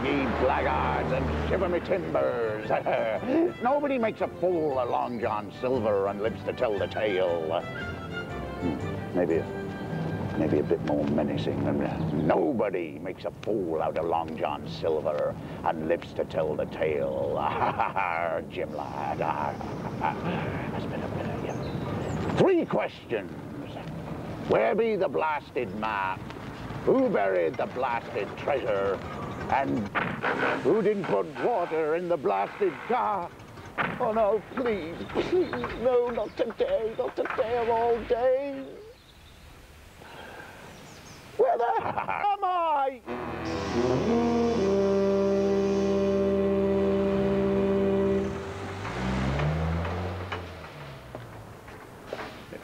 Ye blackguards and shiver me timbers. Nobody makes a fool of Long John Silver and lives to tell the tale. Maybe a bit more menacing. Nobody makes a fool out of Long John Silver and lives to tell the tale. Jim lad. That's better, yeah. 3 questions. Where be the blasted map? Who buried the blasted treasure? And who didn't put water in the blasted car? Oh no, please, please, no, not today of all days. Where the hell am I?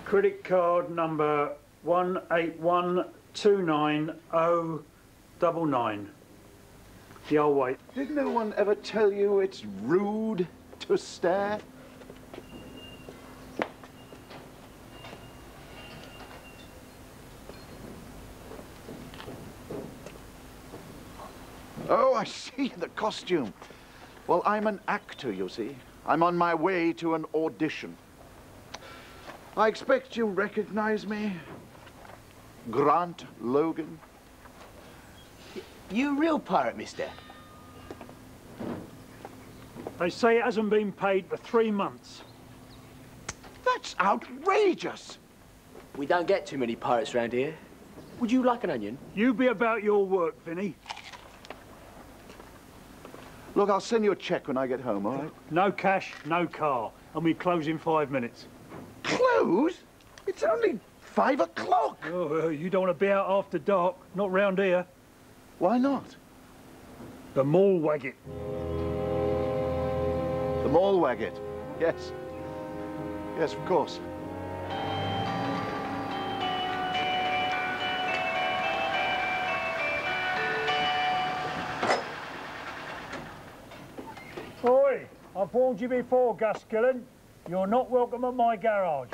Credit card number 181290099. The old wait. Did no one ever tell you it's rude to stare? Oh, I see, the costume. Well, I'm an actor, you see. I'm on my way to an audition. I expect you recognize me. Grant Logan. You a real pirate, mister? They say it hasn't been paid for 3 months. That's outrageous! We don't get too many pirates around here. Would you like an onion? You be about your work, Vinny. Look, I'll send you a cheque when I get home, all right? No cash, no car, and we close in 5 minutes. Close? It's only 5 o'clock. Oh, well, you don't want to be out after dark, not round here. Why not? The Morlwagget. The Morlwagget, yes. Yes, of course. Oi, I've warned you before, Gus Gillen. You're not welcome at my garage.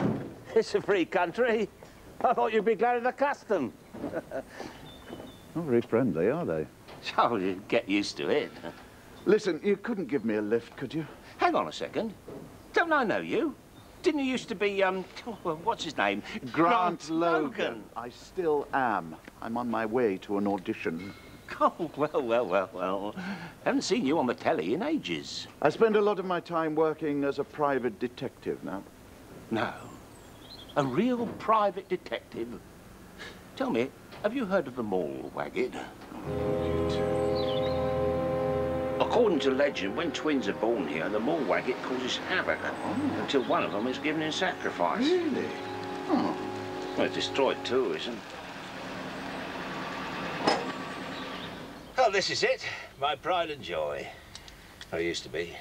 It's a free country. I thought you'd be glad of the custom. Not very friendly, are they? So you get used to it. Listen, you couldn't give me a lift, could you? Hang on a second. Don't I know you? Didn't you used to be, what's his name? Grant Logan. I still am. I'm on my way to an audition. Oh, well. Haven't seen you on the telly in ages. I spend a lot of my time working as a private detective now. No. A real private detective? Tell me, have you heard of the Morlwagget? According to legend, when twins are born here, the Morlwagget causes havoc until one of them is given in sacrifice. Really? Oh. Well, it destroyed tourism. Oh, this is it. My pride and joy. I used to be.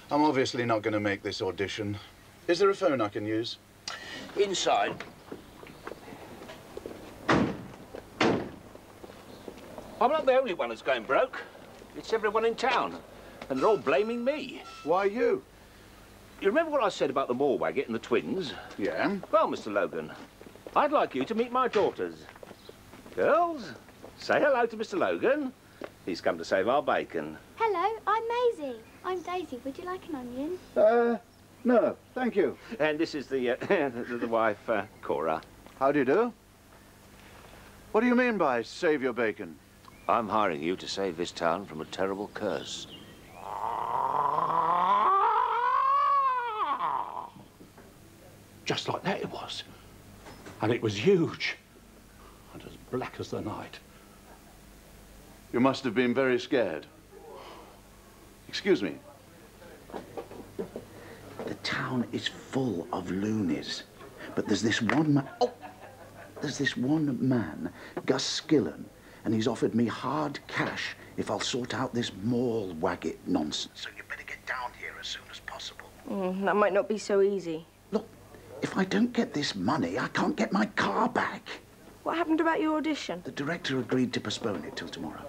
I'm obviously not going to make this audition. Is there a phone I can use? Inside. I'm not the only one that's going broke. It's everyone in town. And they're all blaming me. Why you? You remember what I said about the Morlwagget and the twins? Yeah? Well, Mr. Logan, I'd like you to meet my daughters. Girls, say hello to Mr. Logan. He's come to save our bacon. Hello, I'm Maisie. I'm Daisy. Would you like an onion? No, thank you. And this is the, the wife, Cora. How do you do? What do you mean by save your bacon? I'm hiring you to save this town from a terrible curse. Just like that it was. And it was huge. And as black as the night. You must have been very scared. Excuse me. The town is full of loonies. But there's this one man... Oh! There's this one man, Gus Skillen, and he's offered me hard cash if I'll sort out this Morlwagget nonsense. So you better get down here as soon as possible. That might not be so easy. Look, if I don't get this money, I can't get my car back. What happened about your audition? The director agreed to postpone it till tomorrow.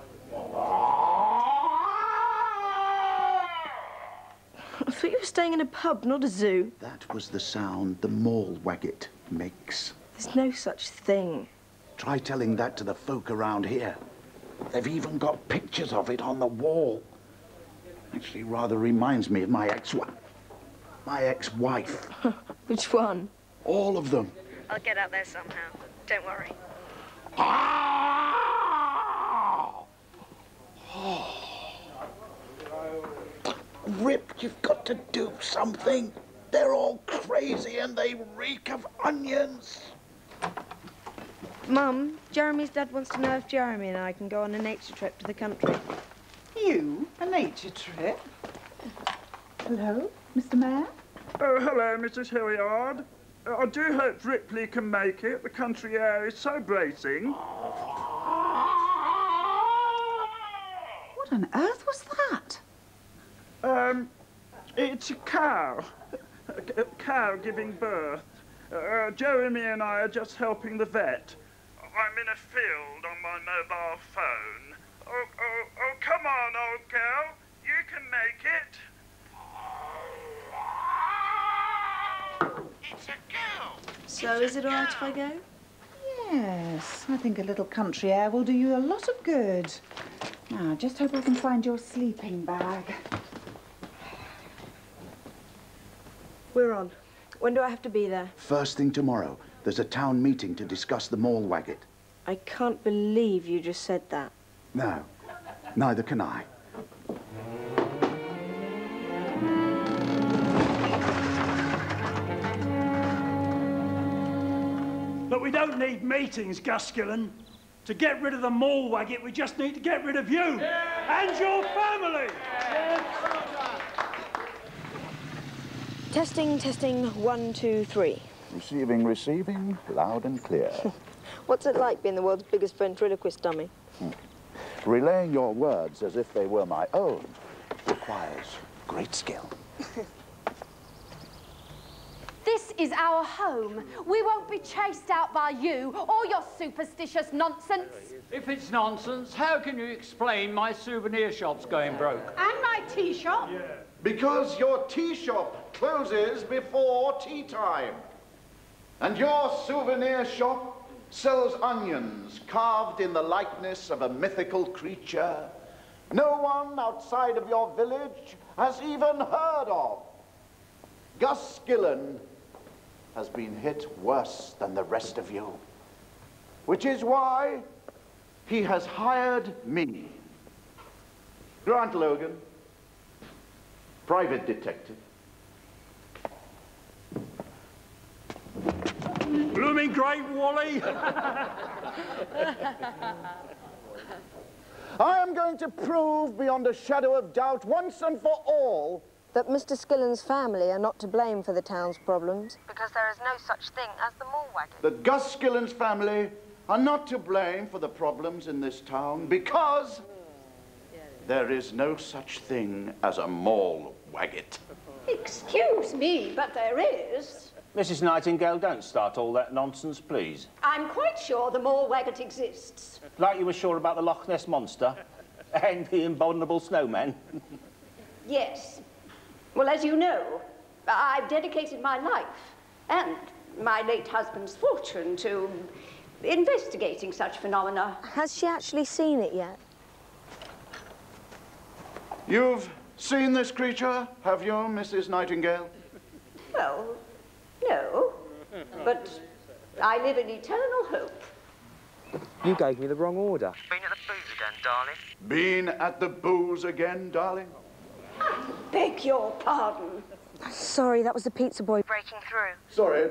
I thought you were staying in a pub, not a zoo. That was the sound the Morlwagget makes. There's no such thing. Try telling that to the folk around here. They've even got pictures of it on the wall. Actually, rather reminds me of my ex-wife. Which one? All of them. I'll get out there somehow. Don't worry. Rip, you've got to do something. They're all crazy and they reek of onions. Mum, Jeremy's dad wants to know if Jeremy and I can go on a nature trip to the country. You? A nature trip? Hello, Mr. Mayor? Oh, hello, Mrs. Hilliard. I do hope Ripley can make it. The country air is so bracing. What on earth was that? It's a cow. A cow giving birth. Jeremy and I are just helping the vet. I'm in a field on my mobile phone. Oh, come on, old girl. You can make it. It's a girl. So is it all right if I go? Yes, I think a little country air will do you a lot of good. Now, just hope I can find your sleeping bag. We're on. When do I have to be there? First thing tomorrow, there's a town meeting to discuss the Morlwagget. I can't believe you just said that. No, neither can I. But we don't need meetings, Gus Skillen. To get rid of the Morlwagget, we just need to get rid of you and your family. Testing, 1, 2, 3. Receiving, loud and clear. What's it like being the world's biggest ventriloquist dummy? Relaying your words as if they were my own requires great skill. This is our home. We won't be chased out by you or your superstitious nonsense. If it's nonsense, how can you explain my souvenir shop's going broke? And my tea shop. Yeah. Because your tea shop closes before tea time. And your souvenir shop sells onions carved in the likeness of a mythical creature no one outside of your village has even heard of. Gus Skillen has been hit worse than the rest of you, which is why he has hired me, Grant Logan, private detective. Blooming great, Wally. I am going to prove beyond a shadow of doubt once and for all That Mr. Skillen's family are not to blame for the town's problems. Because there is no such thing as the Morlwagget. that Gus Skillen's family are not to blame for the problems in this town because there is no such thing as a Morlwagget. Excuse me, but there is. Mrs. Nightingale, don't start all that nonsense, please. I'm quite sure the Morlwagget exists. Like you were sure about the Loch Ness Monster and the abominable snowman. Yes. Well, as you know, I've dedicated my life and my late husband's fortune to investigating such phenomena. Has she actually seen it yet? You've seen this creature, have you, Mrs. Nightingale? Well, no, but I live in eternal hope. You gave me the wrong order. Been at the booze again, darling? Been at the booze again, darling? I beg your pardon. Sorry, that was the pizza boy Breaking through. Sorry,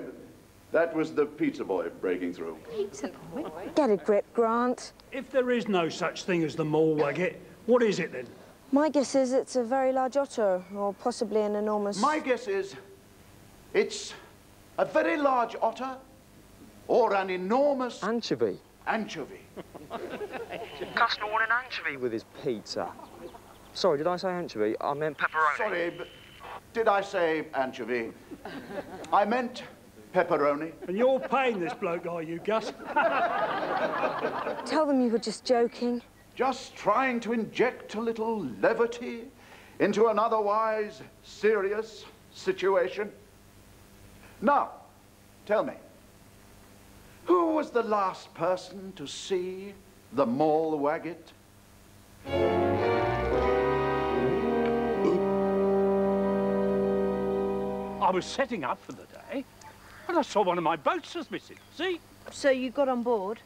that was the pizza boy breaking through. Pizza boy? Get a grip, Grant. If there is no such thing as the Morlwagget, what is it then? My guess is it's a very large otter, or possibly an enormous... My guess is it's a very large otter or an enormous... Anchovy. Anchovy. Customer want an anchovy With his pizza. Sorry, did I say anchovy? I meant... pepperoni. Sorry, but did I say anchovy? I meant pepperoni. And you're paying this bloke, are you, Gus? Tell them you were just joking. Just trying to inject a little levity into an otherwise serious situation. Now, tell me, who was the last person to see the Morlwagget? I was setting up for the day, and I saw one of my boats was missing. See? So you got on board?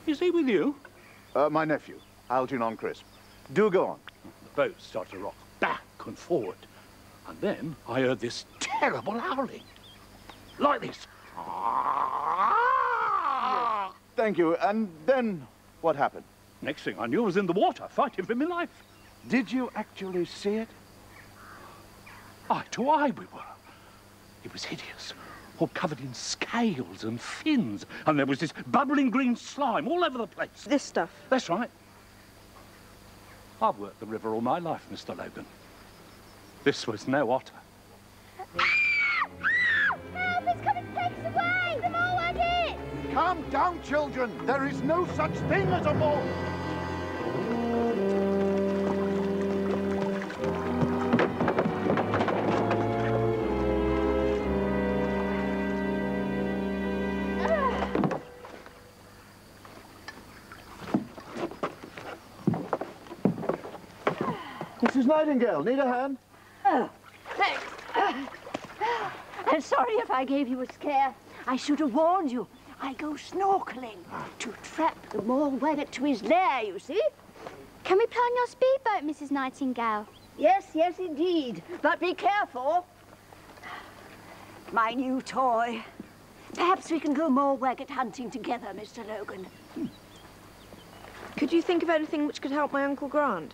Is he with you? My nephew, Algernon Crisp. Do go on. The boat started to rock back and forward, and then I heard this terrible howling, like this. Thank you. And then what happened? Next thing I knew, I was in the water, fighting for my life. Did you actually see it? Eye to eye we were. It was hideous, all covered in scales and fins, and there was this bubbling green slime all over the place. This stuff? That's right. I've worked the river all my life, Mr. Logan. This was no otter. Help! It's coming to take us away! The Morlwagget! Calm down, children. There is no such thing as a mole. Mrs. Nightingale, need a hand? Oh, thanks. I'm sorry if I gave you a scare. I should have warned you. I go snorkeling to trap the Morlwagget to his lair, you see? Can we play on your speedboat, Mrs. Nightingale? Yes, yes, indeed. But be careful. My new toy. Perhaps we can go Morlwagget hunting together, Mr. Logan. Could you think of anything which could help my Uncle Grant?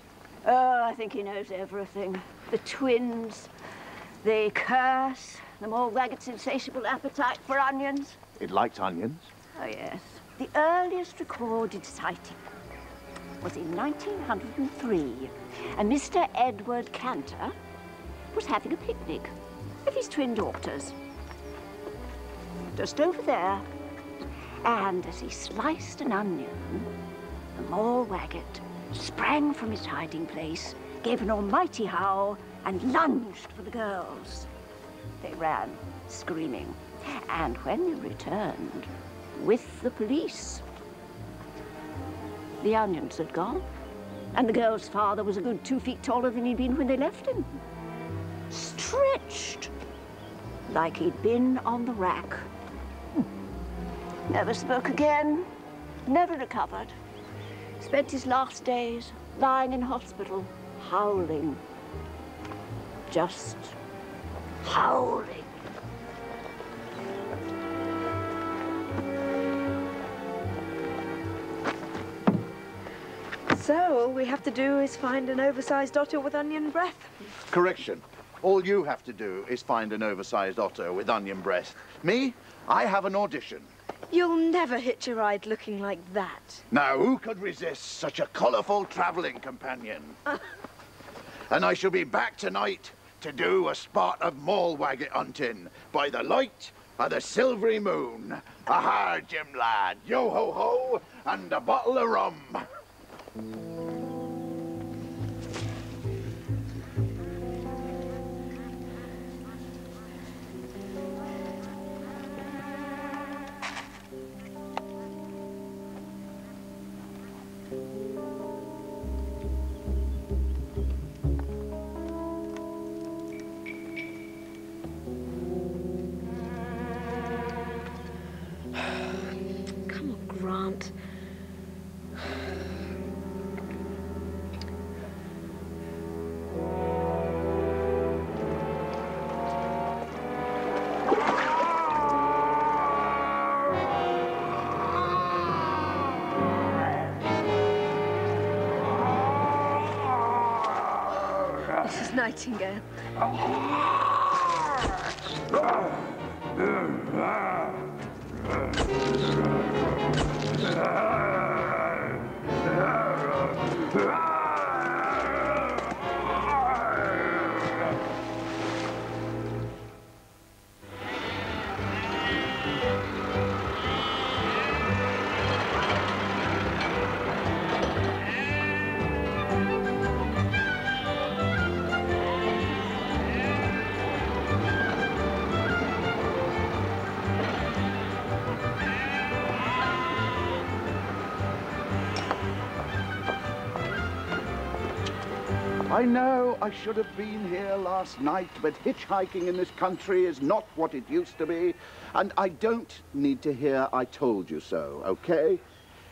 Oh, I think he knows everything. The twins, the curse, the Morlwagget's insatiable appetite for onions. It likes onions. Oh, yes. The earliest recorded sighting was in 1903, and Mr. Edward Cantor was having a picnic with his twin daughters. Just over there. And as he sliced an onion, the Morlwagget sprang from his hiding place, gave an almighty howl, and lunged for the girls. They ran, screaming, and when they returned with the police, the onions had gone, and the girl's father was a good 2 feet taller than he'd been when they left him. Stretched like he'd been on the rack. Never spoke again, never recovered. Spent his last days lying in hospital, howling. Just howling. So all we have to do is find an oversized otter with onion breath. Correction. All you have to do is find an oversized otter with onion breath. Me, I have an audition. You'll never hitch a ride looking like that. Now, who could resist such a colourful travelling companion? And I shall be back tonight to do a spot of Morlwagget hunting by the light of the silvery moon. Aha, Jim lad, yo-ho-ho, and a bottle of rum. Nightingale. I know I should have been here last night, but hitchhiking in this country is not what it used to be, and I don't need to hear I told you so, okay?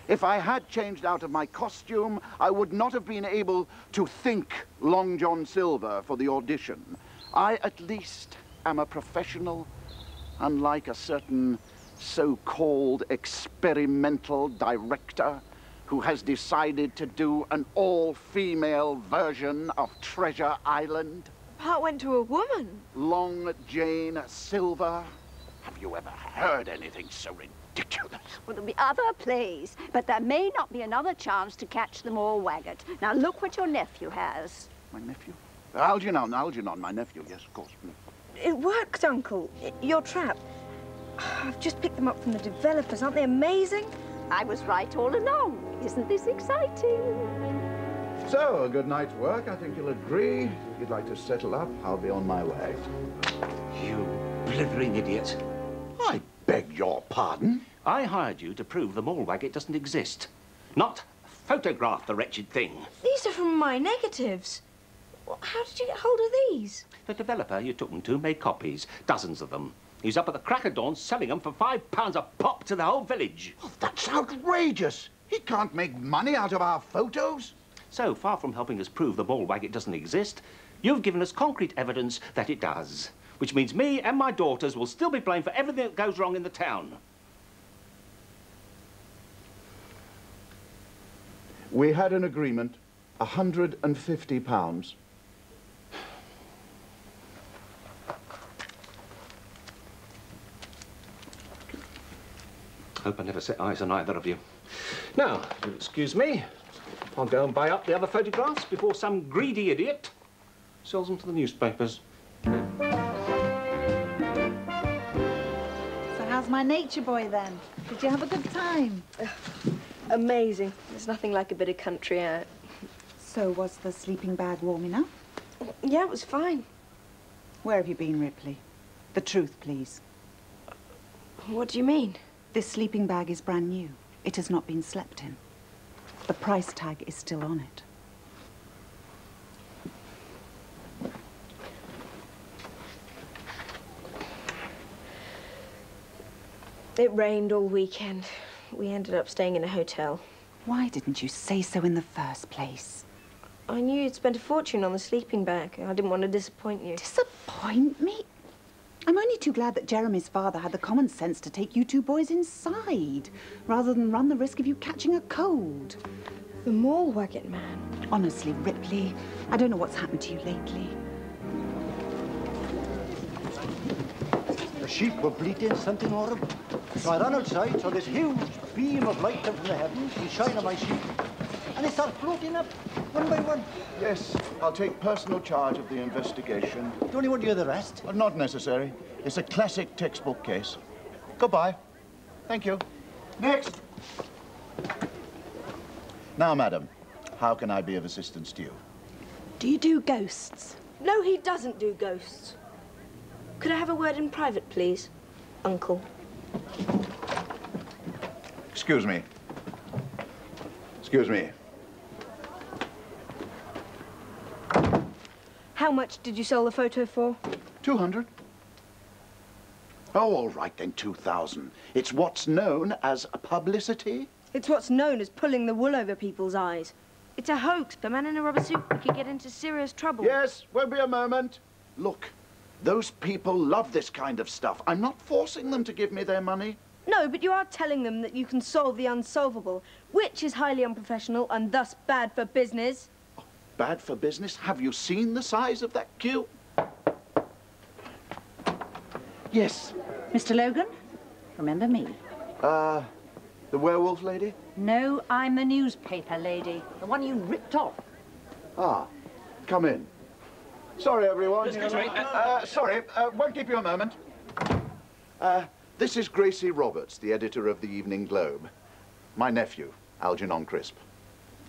If I had changed out of my costume, I would not have been able to think Long John Silver for the audition. I, at least, am a professional, unlike a certain so-called experimental director who has decided to do an all-female version of Treasure Island. Part went to a woman. Long Jane Silver. Have you ever heard anything so ridiculous? Well, there'll be other plays, but there may not be another chance to catch the Morlwagget. Now, look what your nephew has. My nephew? Algernon, my nephew, yes, of course. It worked, Uncle. Your trap. I've just picked them up from the developers. Aren't they amazing? I was right all along. Isn't this exciting? So, a good night's work, I think you'll agree. If you'd like to settle up, I'll be on my way. You blithering idiot. I beg your pardon? I hired you to prove the Morlwagget doesn't exist. Not photograph the wretched thing. These are from my negatives. How did you get hold of these? The developer you took them to made copies, dozens of them. He's up at the crack of dawn selling them for £5 a pop to the whole village. Oh, that's outrageous. He can't make money out of our photos. So, far from helping us prove the Morlwagget doesn't exist, you've given us concrete evidence that it does. Which means me and my daughters will still be blamed for everything that goes wrong in the town. We had an agreement, £150. Hope I never set eyes on either of you. Now, if you'll excuse me, I'll go and buy up the other photographs before some greedy idiot sells them to the newspapers. So how's my nature boy then? Did you have a good time? Amazing. There's nothing like a bit of country air. So was the sleeping bag warm enough? Yeah, it was fine. Where have you been, Ripley? The truth, please. What do you mean? This sleeping bag is brand new. It has not been slept in. The price tag is still on it. It rained all weekend. We ended up staying in a hotel. Why didn't you say so in the first place? I knew you'd spent a fortune on the sleeping bag. I didn't want to disappoint you. Disappoint me? I'm only too glad that Jeremy's father had the common sense to take you two boys inside, rather than run the risk of you catching a cold. The Morlwagget man. Honestly, Ripley, I don't know what's happened to you lately. The sheep were bleating something horrible. So I ran outside, saw this huge beam of light come from the heavens and shine on my sheep. And they start floating up, one by one. Yes, I'll take personal charge of the investigation. Don't you want to hear the rest? Not necessary. It's a classic textbook case. Goodbye. Thank you. Next. Now, madam, how can I be of assistance to you? Do you do ghosts? No, he doesn't do ghosts. Could I have a word in private, please, Uncle? Excuse me. Excuse me. How much did you sell the photo for? 200. Oh, all right then, 2,000. It's what's known as a publicity. It's what's known as pulling the wool over people's eyes. It's a hoax. The man in a rubber suit could get into serious trouble. Yes, won't be a moment. Look, those people love this kind of stuff. I'm not forcing them to give me their money. No, but you are telling them that you can solve the unsolvable, which is highly unprofessional and thus bad for business. bad for business? Have you seen the size of that queue? Yes. Mr. Logan, remember me? The werewolf lady? No, I'm the newspaper lady, the one you ripped off. Ah, come in. Sorry, everyone. Excuse me. Sorry, won't keep you a moment. This is Gracie Roberts, the editor of the Evening Globe. My nephew, Algernon Crisp.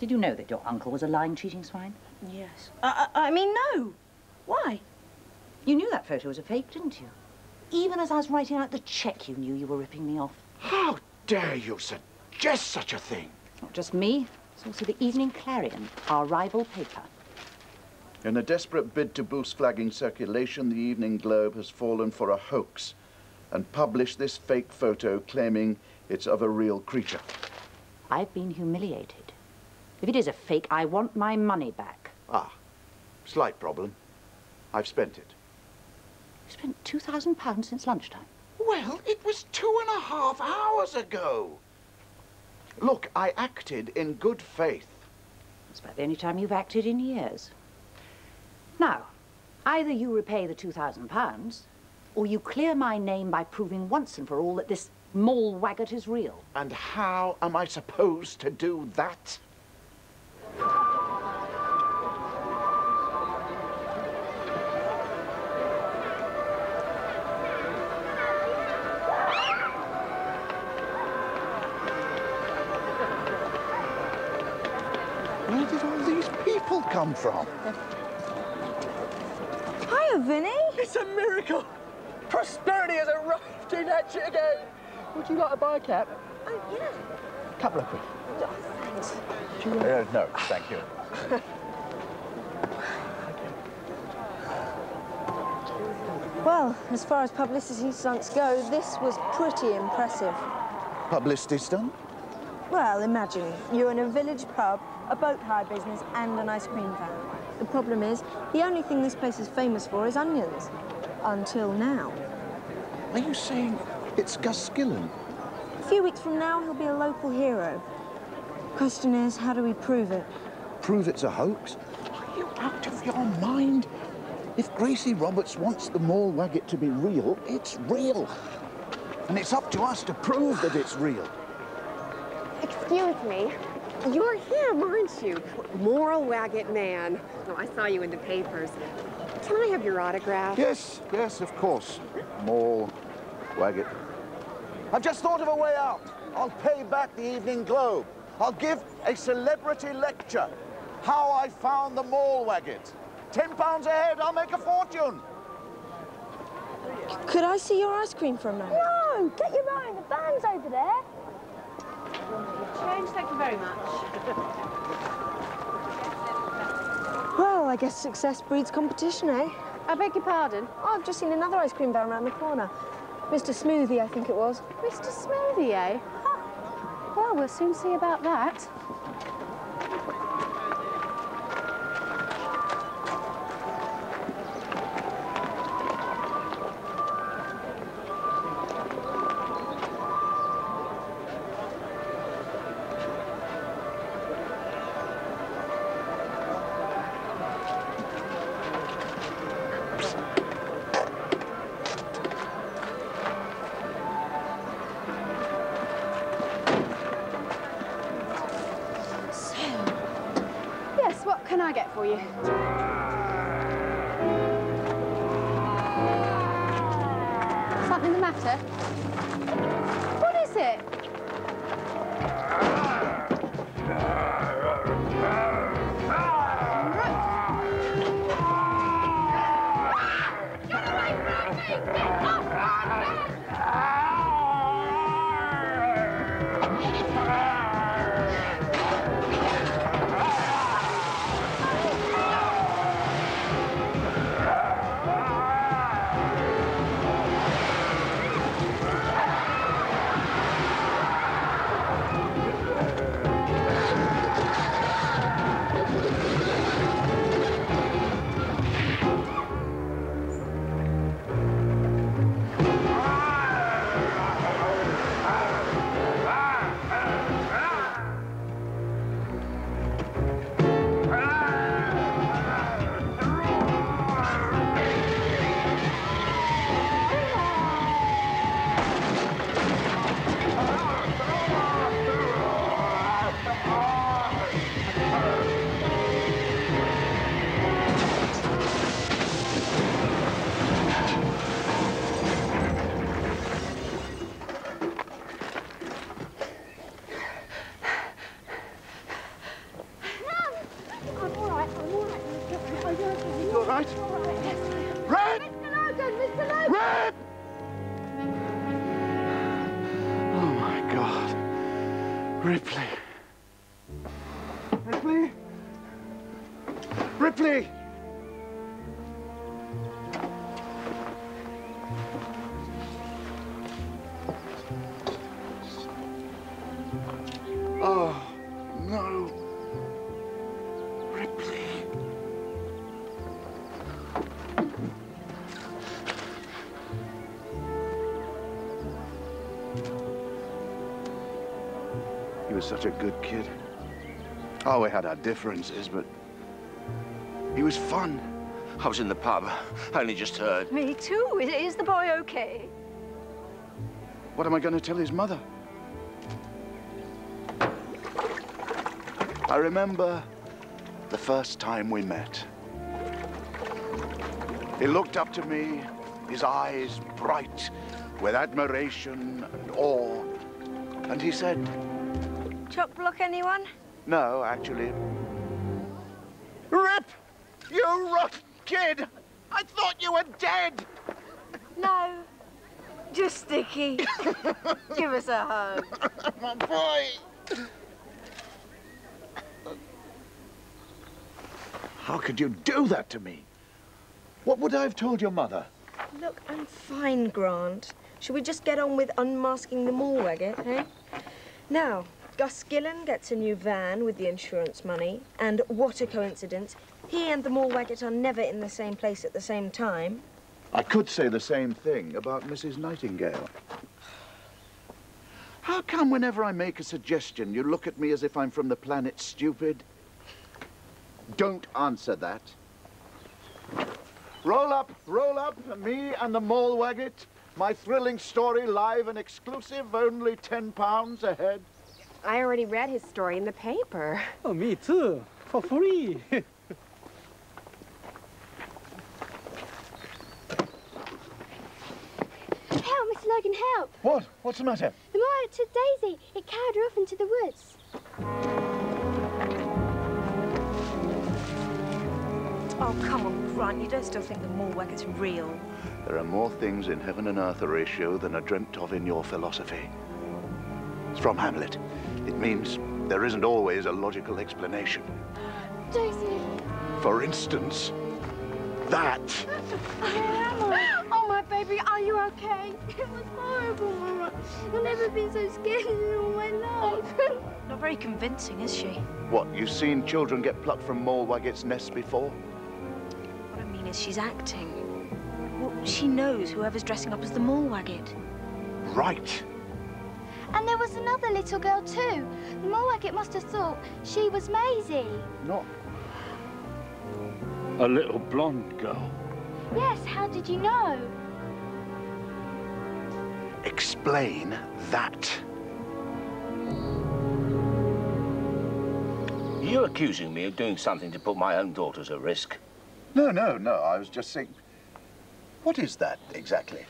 Did you know that your uncle was a lying, cheating swine? Yes. I mean, no. Why? You knew that photo was a fake, didn't you? Even as I was writing out the cheque, you knew you were ripping me off. How dare you suggest such a thing? It's not just me. It's also the Evening Clarion, our rival paper. In a desperate bid to boost flagging circulation, the Evening Globe has fallen for a hoax and published this fake photo claiming it's of a real creature. I've been humiliated. If it is a fake, I want my money back. Ah, slight problem. I've spent it. You spent £2,000 since lunchtime. Well, it was 2.5 hours ago. Look, I acted in good faith. It's about the only time you've acted in years. Now, either you repay the £2,000, or you clear my name by proving once and for all that this Morlwagget is real. And how am I supposed to do that? Where did all these people come from? Hiya, Vinny. It's a miracle. Prosperity has arrived in Hatchet again. Would you like to buy a cap? Oh, yeah. Couple of quid. Oh, thanks. No, thank you. Well, as far as publicity stunts go, this was pretty impressive. Publicity stunt? Well, imagine you're in a village pub, a boat hire business, and an ice cream van. The problem is, the only thing this place is famous for is onions. Until now. Are you saying it's Gus Skillen? A few weeks from now, he'll be a local hero. Question is, how do we prove it? Prove it's a hoax? Are you out of your mind? If Gracie Roberts wants the Morlwagget to be real, it's real. And it's up to us to prove that it's real. Excuse me. You're him, aren't you? Morlwagget man. No, I saw you in the papers. Can I have your autograph? Yes, yes, of course. Morlwagget. I've just thought of a way out. I'll pay back the Evening Globe. I'll give a celebrity lecture. How I found the Morlwagget. £10 a head, I'll make a fortune. Could I see your ice cream for a moment? No! Get your own. The van's over there. Change, thank you very much. Well, I guess success breeds competition, eh? I beg your pardon? Oh, I've just seen another ice cream van around the corner. Mr. Smoothie, I think it was. Mr. Smoothie, eh? Huh. Well, we'll soon see about that. What can I get for you? Something the matter? What is it? Get away from me! Rip! Mr. Logan! Mr. Logan! Rip! Oh, my God. Ripley. Ripley? Ripley! Oh, no. Ripley. He was such a good kid. Oh, we had our differences, but he was fun. I was in the pub. I only just heard. Me too. Is the boy okay? What am I going to tell his mother? I remember the first time we met. He looked up to me, his eyes bright with admiration and awe, and he said, Chock block anyone? no, actually. Rip! You rotten kid! I thought you were dead! No. Just Sticky. Give us a hug. My boy! How could you do that to me? What would I have told your mother? Look, I'm fine, Grant. Should we just get on with unmasking the Morlwagget, eh? Now, Gus Gillen gets a new van with the insurance money, and what a coincidence. He and the Morlwagget are never in the same place at the same time. I could say the same thing about Mrs. Nightingale. How come whenever I make a suggestion, you look at me as if I'm from the planet Stupid? Don't answer that. Roll up, me and the Morlwagget. My thrilling story, live and exclusive, only £10 a head. I already read his story in the paper. Oh, me too. For free. Help, Mr. Logan, help! What? What's the matter? The Morlwagget took Daisy. It carried her off into the woods. Oh, come on, Grant. You don't still think the Morlwagget's real? There are more things in heaven and earth, Horatio, than are dreamt of in your philosophy. It's from Hamlet. It means there isn't always a logical explanation. Daisy. For instance, that. Oh, my baby, are you okay? It was horrible, Mama. I've never been so scared in all my life. Not very convincing, is she? What, you've seen children get plucked from Morlwagget's nest before? What I mean is she's acting. Well, she knows whoever's dressing up as the Morlwagget. Right. And there was another little girl, too. The Morlwagget must have thought she was Maisie. Not a little blonde girl. Yes, how did you know? Explain that. You're accusing me of doing something to put my own daughters at risk. No. I was just saying. What is that exactly?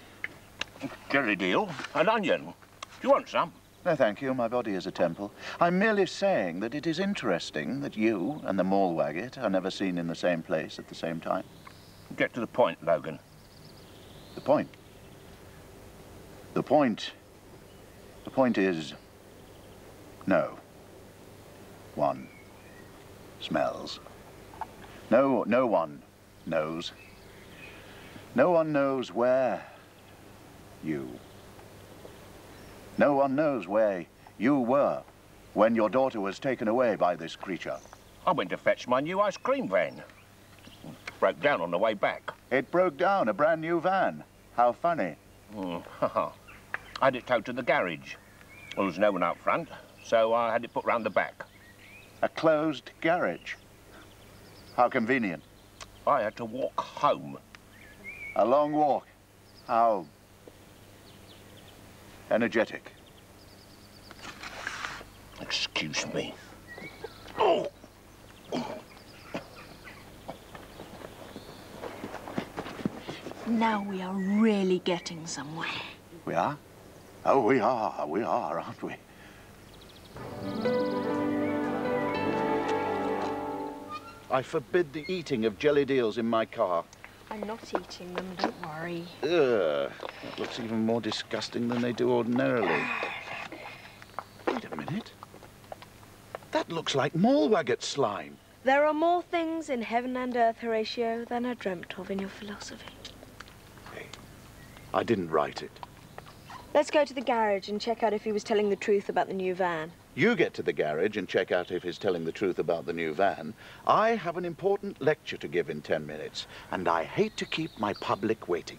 Jelly deal, an onion. Do you want some? No, thank you. My body is a temple. I'm merely saying that it is interesting that you and the Morlwagget are never seen in the same place at the same time. Get to the point, Logan. The point? The point is, no one smells. No one knows. No one knows where No one knows where you were when your daughter was taken away by this creature. I went to fetch my new ice cream van. Broke down on the way back. It broke down, a brand new van. How funny. I had it towed to the garage. There was no one out front, so I had it put round the back. A closed garage. How convenient. I had to walk home. A long walk. How energetic. Excuse me. Oh! Now we are really getting somewhere. We are? Oh, we are, aren't we? I forbid the eating of jelly deals in my car. I'm not eating them, don't worry. Ugh, that looks even more disgusting than they do ordinarily. Wait a minute. That looks like Morlwagget slime. There are more things in heaven and earth, Horatio, than are dreamt of in your philosophy. Hey, I didn't write it. Let's go to the garage and check out if he was telling the truth about the new van. You get to the garage and check out if he's telling the truth about the new van. I have an important lecture to give in 10 minutes, and I hate to keep my public waiting.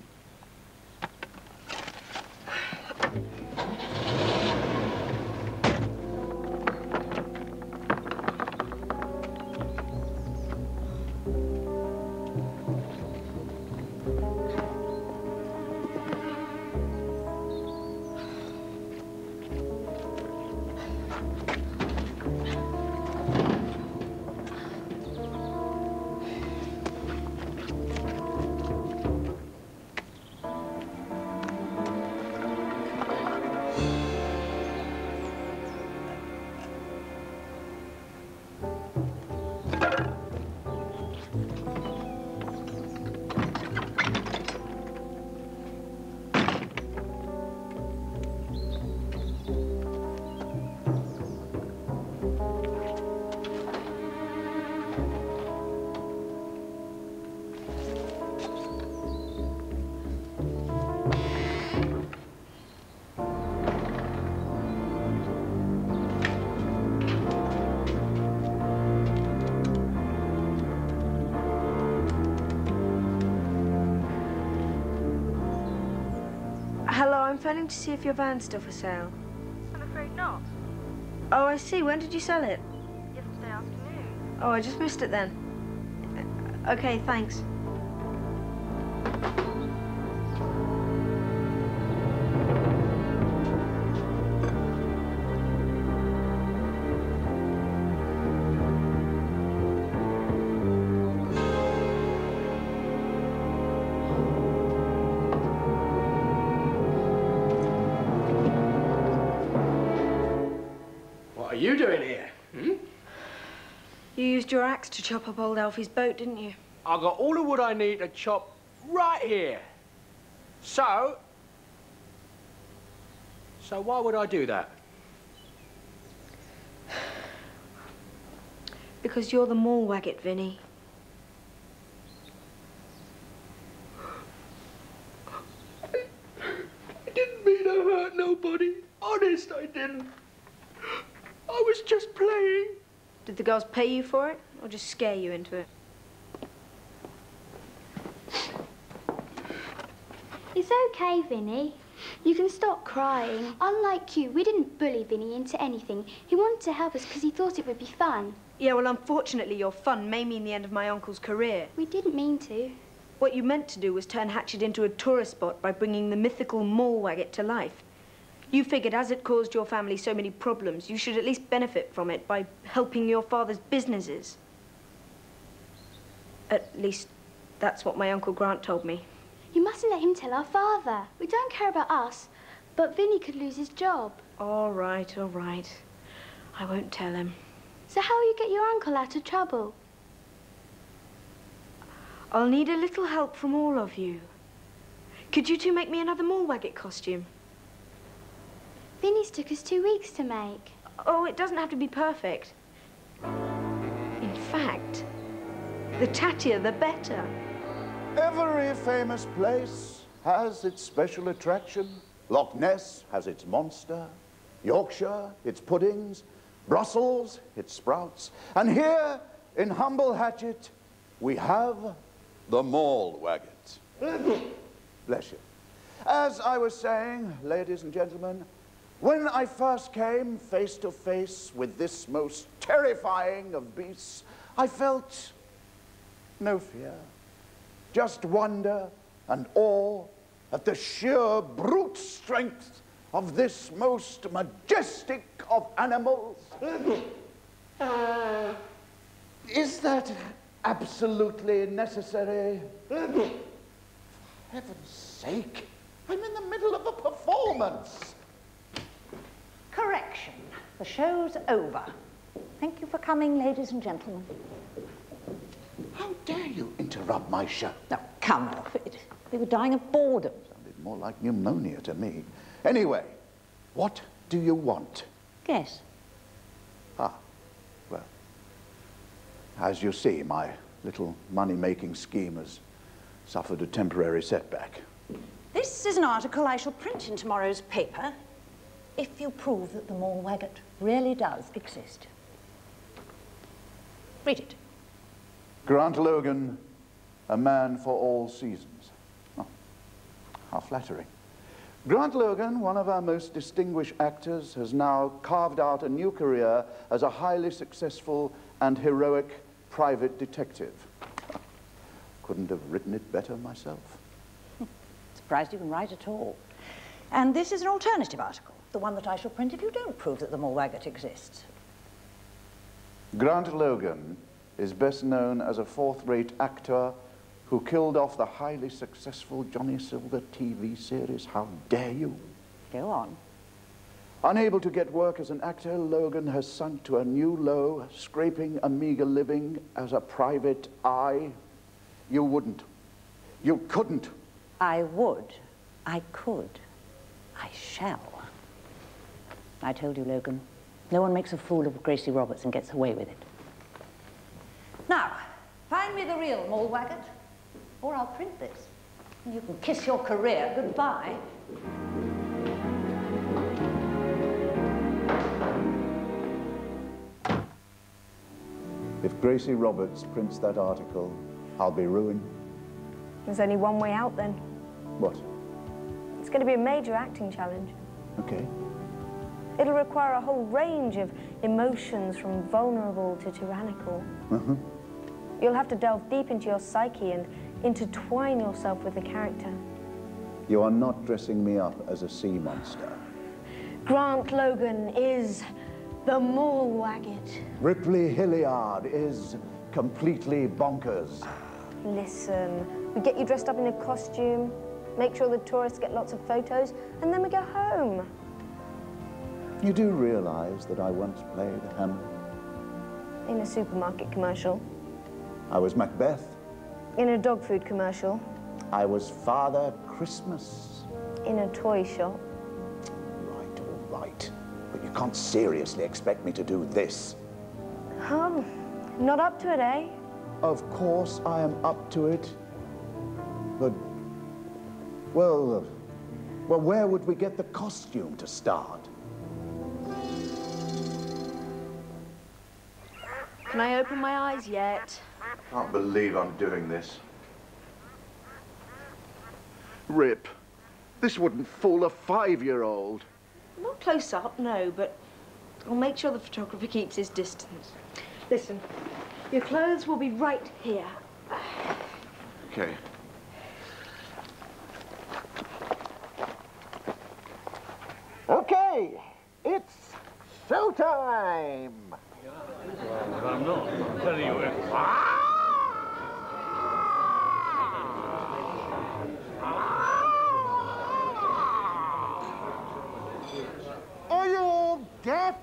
Hello, I'm phoning to see if your van's still for sale. I'm afraid not. Oh, I see. When did you sell it? Yesterday afternoon. Oh, I just missed it then. Okay, thanks. What are you doing here? Hmm? You used your axe to chop up old Alfie's boat, didn't you? I got all the wood I need to chop right here. So why would I do that? Because you're the Morlwagget, Vinny. I didn't mean to hurt nobody. Honest, I didn't. I was just playing. Did the girls pay you for it, or just scare you into it? It's okay, Vinny. You can stop crying. Unlike you, we didn't bully Vinny into anything. He wanted to help us because he thought it would be fun. Yeah, well, unfortunately, your fun may mean the end of my uncle's career. We didn't mean to. What you meant to do was turn Hatchet into a tourist spot by bringing the mythical Morlwagget to life. You figured as it caused your family so many problems, you should at least benefit from it by helping your father's businesses. At least, that's what my Uncle Grant told me. You mustn't let him tell our father. We don't care about us, but Vinny could lose his job. All right, all right. I won't tell him. So how will you get your uncle out of trouble? I'll need a little help from all of you. Could you two make me another Morlwagget costume? Vinny's took us 2 weeks to make. Oh, it doesn't have to be perfect. In fact, the tattier, the better. Every famous place has its special attraction. Loch Ness has its monster. Yorkshire, its puddings. Brussels, its sprouts. And here, in humble Hatchet, we have the Morlwagget. Bless you. As I was saying, ladies and gentlemen, when I first came face to face with this most terrifying of beasts, I felt no fear, just wonder and awe at the sheer brute strength of this most majestic of animals. Is that absolutely necessary? For heaven's sake, I'm in the middle of a performance. Correction. The show's over. Thank you for coming, ladies and gentlemen. How dare you interrupt my show? Now, come off it. They were dying of boredom. Sounded more like pneumonia to me. Anyway, what do you want? Guess. Ah, well, as you see, my little money-making scheme has suffered a temporary setback. This is an article I shall print in tomorrow's paper if you prove that the Morlwagget really does exist. Read it. Grant Logan, a man for all seasons. Oh, how flattering. Grant Logan, one of our most distinguished actors, has now carved out a new career as a highly successful and heroic private detective. Couldn't have written it better myself. Surprised you can write at all. And this is an alternative article, the one that I shall print if you don't prove that the Morlwagget exists. Grant Logan is best known as a fourth-rate actor who killed off the highly successful Johnny Silver TV series. How dare you? Go on. Unable to get work as an actor, Logan has sunk to a new low, scraping a meager living as a private eye. You wouldn't. You couldn't. I would. I could. I shall. I told you, Logan. No one makes a fool of Gracie Roberts and gets away with it. Now, find me the real Morlwagget, or I'll print this. And you can kiss your career goodbye. If Gracie Roberts prints that article, I'll be ruined. There's only one way out, then. What? It's going to be a major acting challenge. Okay. It'll require a whole range of emotions, from vulnerable to tyrannical. You'll have to delve deep into your psyche and intertwine yourself with the character. You are not dressing me up as a sea monster. Grant Logan is the Morlwagget. Ripley Hilliard is completely bonkers. Listen, we get you dressed up in a costume, make sure the tourists get lots of photos, and then we go home. You do realize that I once played Hamlet? In a supermarket commercial. I was Macbeth. In a dog food commercial. I was Father Christmas. In a toy shop. Right, all right. But you can't seriously expect me to do this. Oh, not up to it, eh? Of course I am up to it. But, well, where would we get the costume to start? Can I open my eyes yet? I can't believe I'm doing this. Rip, this wouldn't fool a 5-year-old. Not close up, no, but I'll make sure the photographer keeps his distance. Listen, your clothes will be right here. Okay. Okay, it's showtime. But I'm not. I'm telling you. Are you all deaf?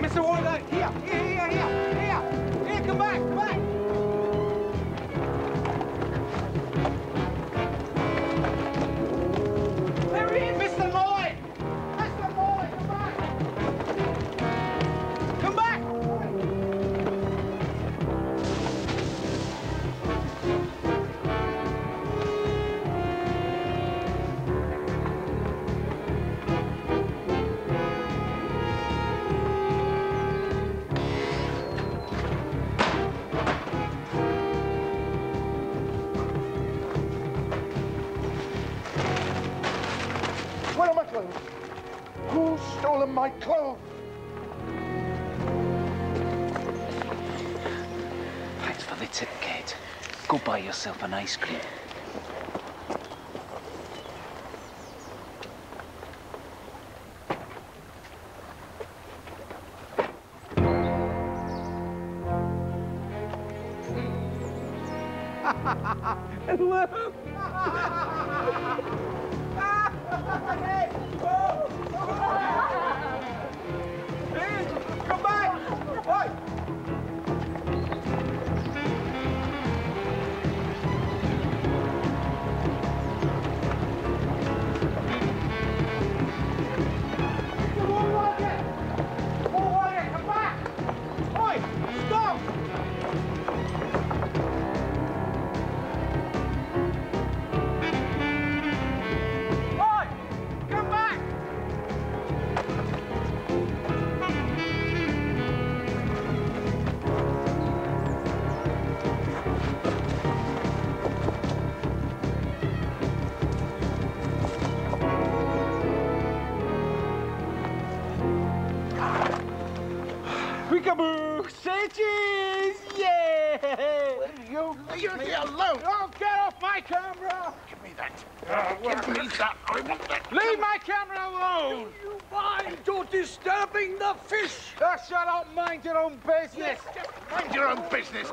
Mr. Morlwagget, here, come back, There he is, Mr. Moy! Mr. Moy, come back! Where are my clothes? Who's stolen my clothes? Thanks for the tip, Kate. Go buy yourself an ice cream. Come back! Oi! Morlwagget, come back! Oi! Stop! Oi! Come back! Peekaboo! Say cheese! Yeah! You leave me alone! Oh, get off my camera! Give me that. Give me that. I want that. Leave my camera alone! You mind? You're disturbing the fish! Shut up, mind your own business! Mind your own business.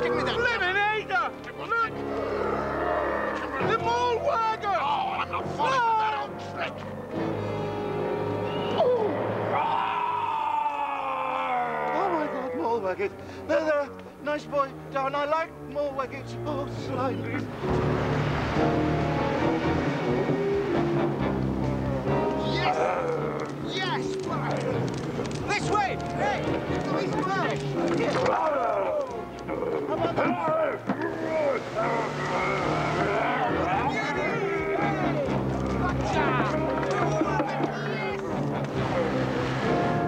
Give me that. Eliminator! Look! The Morlwagget! Oh, I'm not falling for that old trick. Oh my God, Morlwagget. There. Nice boy, darling. I like Morlwagget. Oh, slimy. Yes! Yes! This way! Hey! This way!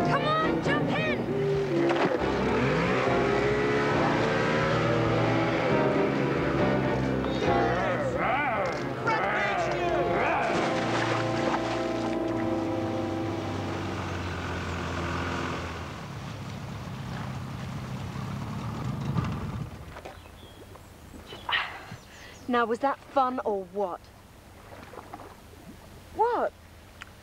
Come on, jump in! Now, was that fun or what? What?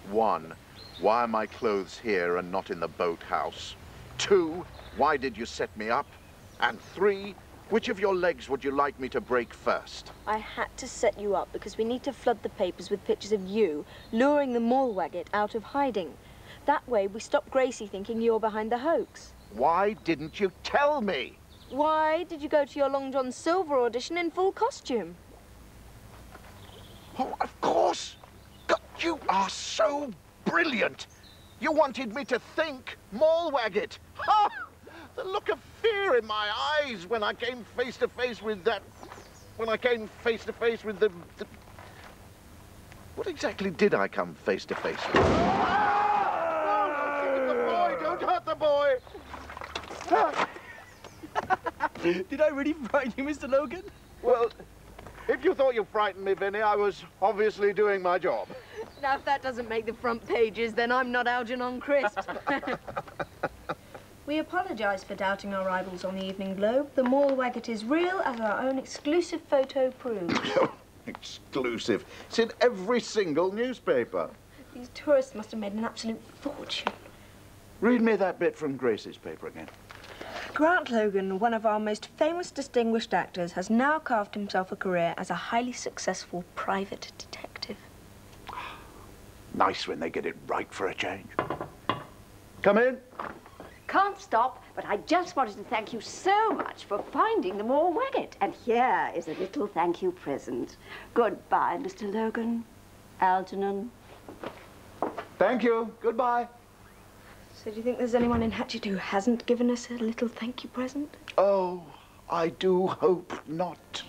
1, why are my clothes here and not in the boathouse? 2, why did you set me up? And 3, which of your legs would you like me to break first? I had to set you up because we need to flood the papers with pictures of you luring the Morlwagget out of hiding. That way we stop Gracie thinking you're behind the hoax. Why didn't you tell me? Why did you go to your Long John Silver audition in full costume? Oh, of course. God, you are so brilliant. You wanted me to think Morlwagget. Ha! The look of fear in my eyes when I came face to face with that... When I came face to face with the... What exactly did I come face to face with? Oh, don't hurt the boy! Did I really frighten you, Mr. Logan? Well, if you thought you frightened me, Vinny, I was obviously doing my job. Now, if that doesn't make the front pages, then I'm not Algernon Crisps. We apologise for doubting our rivals on the Evening Globe. The Morlwagget is real, as our own exclusive photo proves. Exclusive. It's in every single newspaper. These tourists must have made an absolute fortune. Read me that bit from Gracie's paper again. Grant Logan, one of our most famous distinguished actors, has now carved himself a career as a highly successful private detective. Nice when they get it right for a change. Come in. Can't stop, but I just wanted to thank you so much for finding the Morlwagget. And here is a little thank you present. Goodbye, Mr. Logan. Algernon. Thank you. Goodbye. So do you think there's anyone in Hatchet who hasn't given us a little thank you present? Oh, I do hope not.